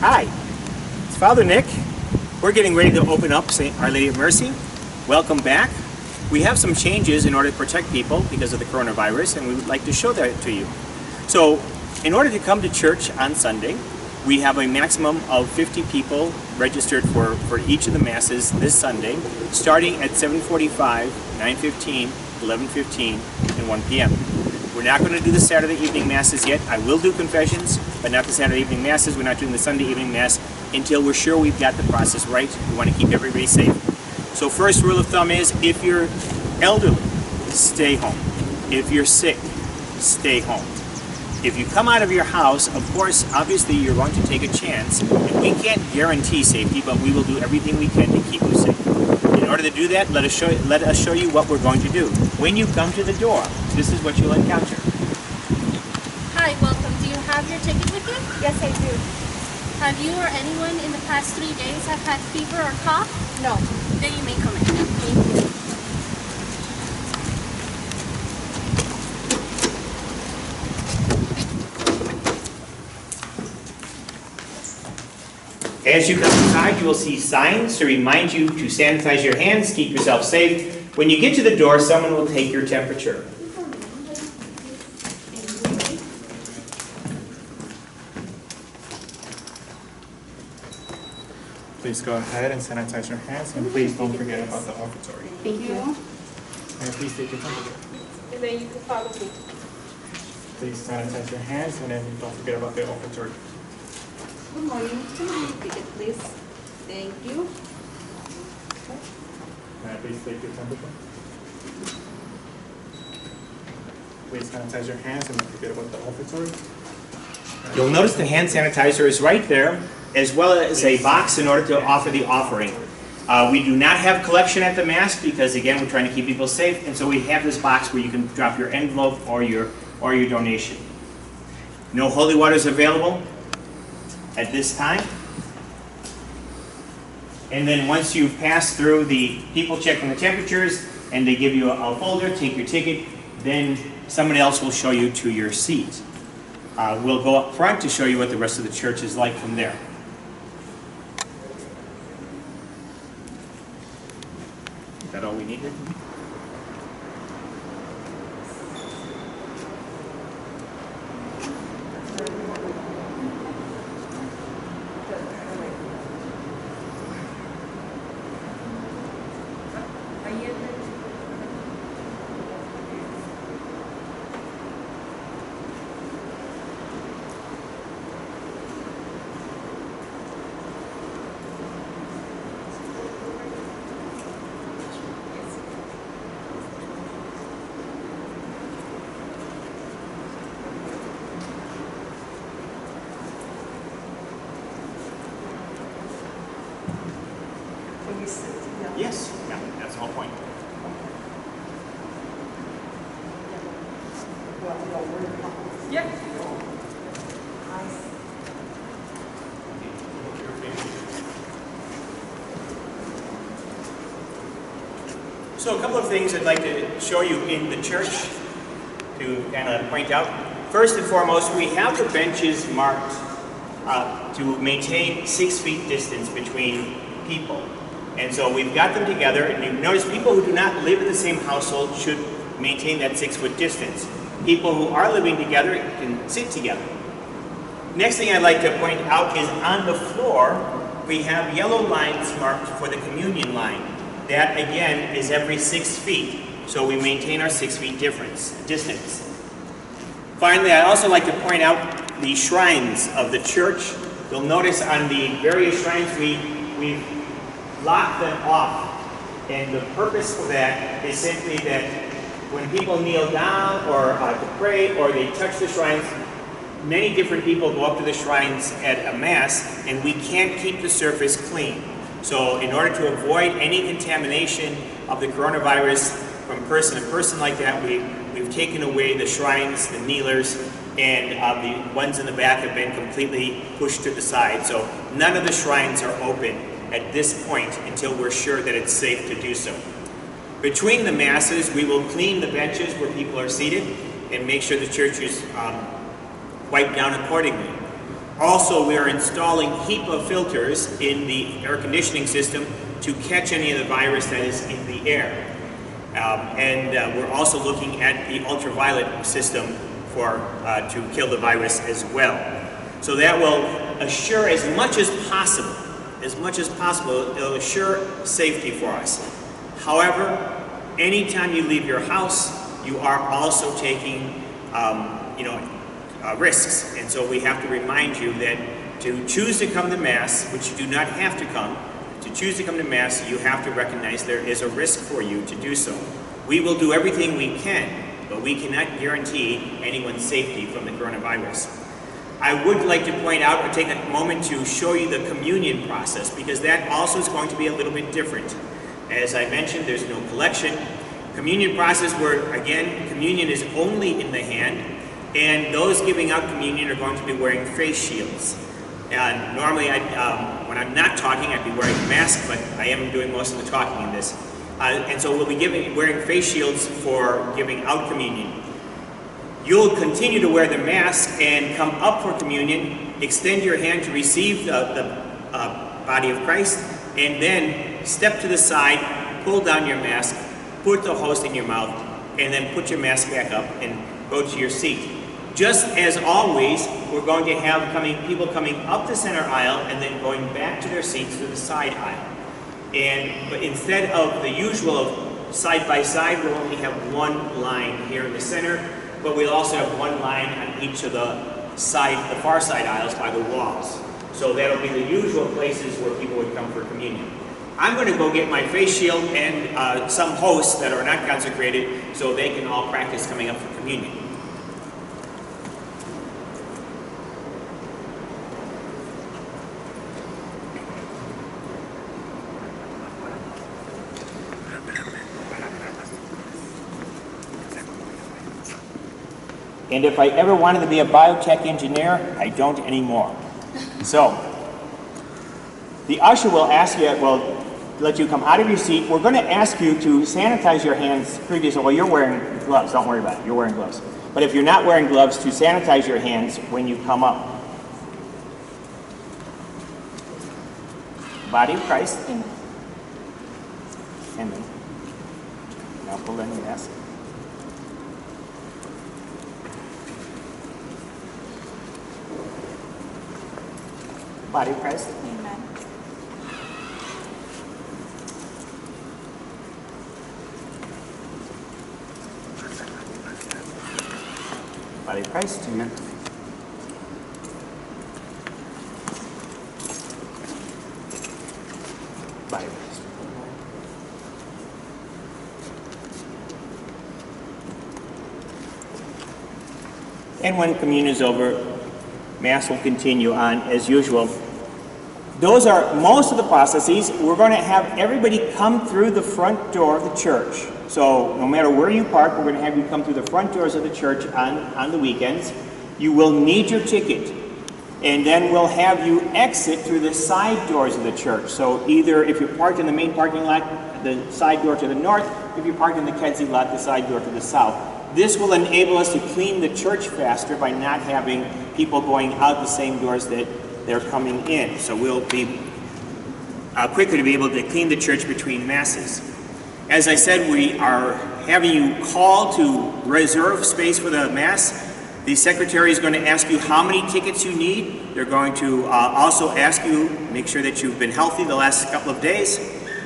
Hi, it's Father Nick. We're getting ready to open up Our Lady of Mercy. Welcome back. We have some changes in order to protect people because of the coronavirus, and we would like to show that to you. So, in order to come to church on Sunday, we have a maximum of 50 people registered for each of the Masses this Sunday, starting at 7:45, 9:15, 11:15, and 1 p.m. We're not going to do the Saturday evening Masses yet. I will do confessions, but not the Saturday evening Masses. We're not doing the Sunday evening Mass until we're sure we've got the process right. We want to keep everybody safe. So first rule of thumb is, if you're elderly, stay home. If you're sick, stay home. If you come out of your house, of course, obviously you're going to take a chance. And we can't guarantee safety, but we will do everything we can to keep you safe. In order to do that, let us show you what we're going to do. When you come to the door, this is what you'll encounter. Hi, welcome. Do you have your ticket with you? Yes, I do. Have you or anyone in the past 3 days have had fever or cough? No. Then you may come in. Thank you. As you come inside, you will see signs to remind you to sanitize your hands, keep yourself safe. When you get to the door, someone will take your temperature. Please go ahead and sanitize your hands, and please don't forget about the offertory. Thank you. And please take your temperature. And then you can follow me. Please sanitize your hands, and then don't forget about the offertory. Good morning. Can I ticket, please? Thank you. Can I please take your temperature? Please sanitize your hands, and don't forget about the offertory. You'll notice the hand sanitizer is right there, as well as a box in order to offer the offering. We do not have collection at the Mass because, again, we're trying to keep people safe, and so we have this box where you can drop your envelope or your donation. No holy water is available at this time. And then once you've passed through the people checking the temperatures and they give you a folder, take your ticket, then somebody else will show you to your seat. We'll go up front to show you what the rest of the church is like from there. Is that all we needed? Yes, yeah, that's the whole point. Yeah. So a couple of things I'd like to show you in the church to kind of point out. First and foremost, we have the benches marked to maintain 6 feet distance between people. And so we've got them together, and you notice people who do not live in the same household should maintain that 6-foot distance. People who are living together can sit together. Next thing I'd like to point out is on the floor, we have yellow lines marked for the communion line. That, again, is every 6 feet. So we maintain our 6 feet distance. Finally, I'd also like to point out the shrines of the church. You'll notice on the various shrines we've locked them off. And the purpose for that is simply that when people kneel down or to pray or they touch the shrines, many different people go up to the shrines at a Mass, and we can't keep the surface clean. So in order to avoid any contamination of the coronavirus from person to person like that, we've taken away the shrines, the kneelers, and the ones in the back have been completely pushed to the side. So none of the shrines are open at this point until we're sure that it's safe to do so. Between the Masses, we will clean the benches where people are seated and make sure the church is wiped down accordingly. Also, we are installing HEPA filters in the air conditioning system to catch any of the virus that is in the air. We're also looking at the ultraviolet system to kill the virus as well. So that will assure as much as possible, it'll assure safety for us. However, anytime you leave your house, you are also taking risks. And so we have to remind you that to choose to come to Mass, which you do not have to come, to choose to come to Mass, you have to recognize there is a risk for you to do so. We will do everything we can, but we cannot guarantee anyone's safety from the coronavirus. I would like to point out or take a moment to show you the communion process, because that also is going to be a little bit different. As I mentioned, there's no collection. Communion process where, again, communion is only in the hand, and those giving out communion are going to be wearing face shields. Normally, when I'm not talking, I'd be wearing a mask, but I am doing most of the talking in this. And so we'll be wearing face shields for giving out communion. You'll continue to wear the mask and come up for communion, extend your hand to receive the body of Christ, and then step to the side, pull down your mask, put the host in your mouth, and then put your mask back up and go to your seat. Just as always, we're going to have people coming up the center aisle and then going back to their seats to the side aisle. But instead of the usual of side by side, we'll only have one line here in the center, but we'll also have one line on each of the far side aisles by the walls. So that'll be the usual places where people would come for communion. I'm going to go get my face shield and some hosts that are not consecrated so they can all practice coming up for communion. And if I ever wanted to be a biotech engineer, I don't anymore. So, the usher will ask you, will let you come out of your seat. We're going to ask you to sanitize your hands previously. Well, you're wearing gloves, don't worry about it, you're wearing gloves. But if you're not wearing gloves, to sanitize your hands when you come up. Body of Christ. Amen. Amen. Now pull down your mask. Body of Christ. Amen. Body of Christ. Amen. Body of Christ. And when communion is over, Mass will continue on as usual. Those are most of the processes. We're going to have everybody come through the front door of the church. So no matter where you park, we're going to have you come through the front doors of the church on the weekends. You will need your ticket. And then we'll have you exit through the side doors of the church. So either if you're parked in the main parking lot, the side door to the north. If you're parked in the Kedzie lot, the side door to the south. This will enable us to clean the church faster by not having people going out the same doors that they're coming in. So we'll be quicker to be able to clean the church between Masses. As I said, we are having you call to reserve space for the Mass. The secretary is going to ask you how many tickets you need. They're going to also ask you, make sure that you've been healthy the last couple of days.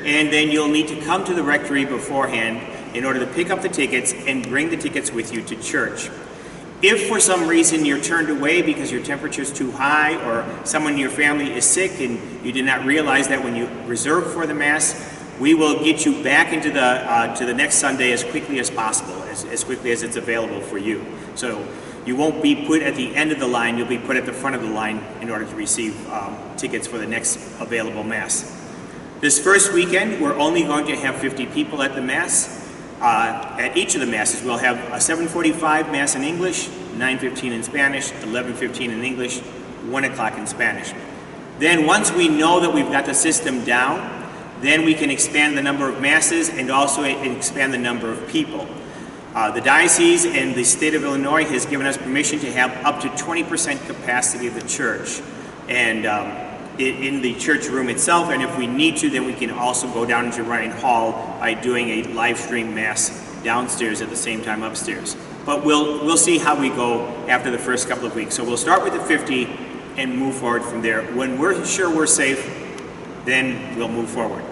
And then you'll need to come to the rectory beforehand in order to pick up the tickets and bring the tickets with you to church. If for some reason you're turned away because your temperature is too high or someone in your family is sick and you did not realize that when you reserved for the Mass, we will get you back into to the next Sunday as quickly as possible, as quickly as it's available for you. So you won't be put at the end of the line, you'll be put at the front of the line in order to receive tickets for the next available Mass. This first weekend, we're only going to have 50 people at the Mass. At each of the Masses, we'll have a 7:45 Mass in English, 9:15 in Spanish, 11:15 in English, 1 o'clock in Spanish. Then once we know that we've got the system down, then we can expand the number of Masses and also expand the number of people. The diocese and the state of Illinois has given us permission to have up to 20% capacity of the church, and in the church room itself, and if we need to, then we can also go down into Ryan Hall by doing a live stream mass downstairs at the same time upstairs. But we'll see how we go after the first couple of weeks. So we'll start with the 50 and move forward from there. When we're sure we're safe, then we'll move forward.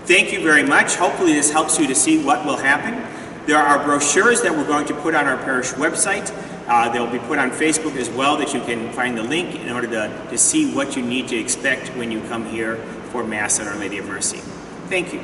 Thank you very much. Hopefully this helps you to see what will happen. There are brochures that we're going to put on our parish website. They'll be put on Facebook as well, that you can find the link in order to see what you need to expect when you come here for Mass at Our Lady of Mercy. Thank you.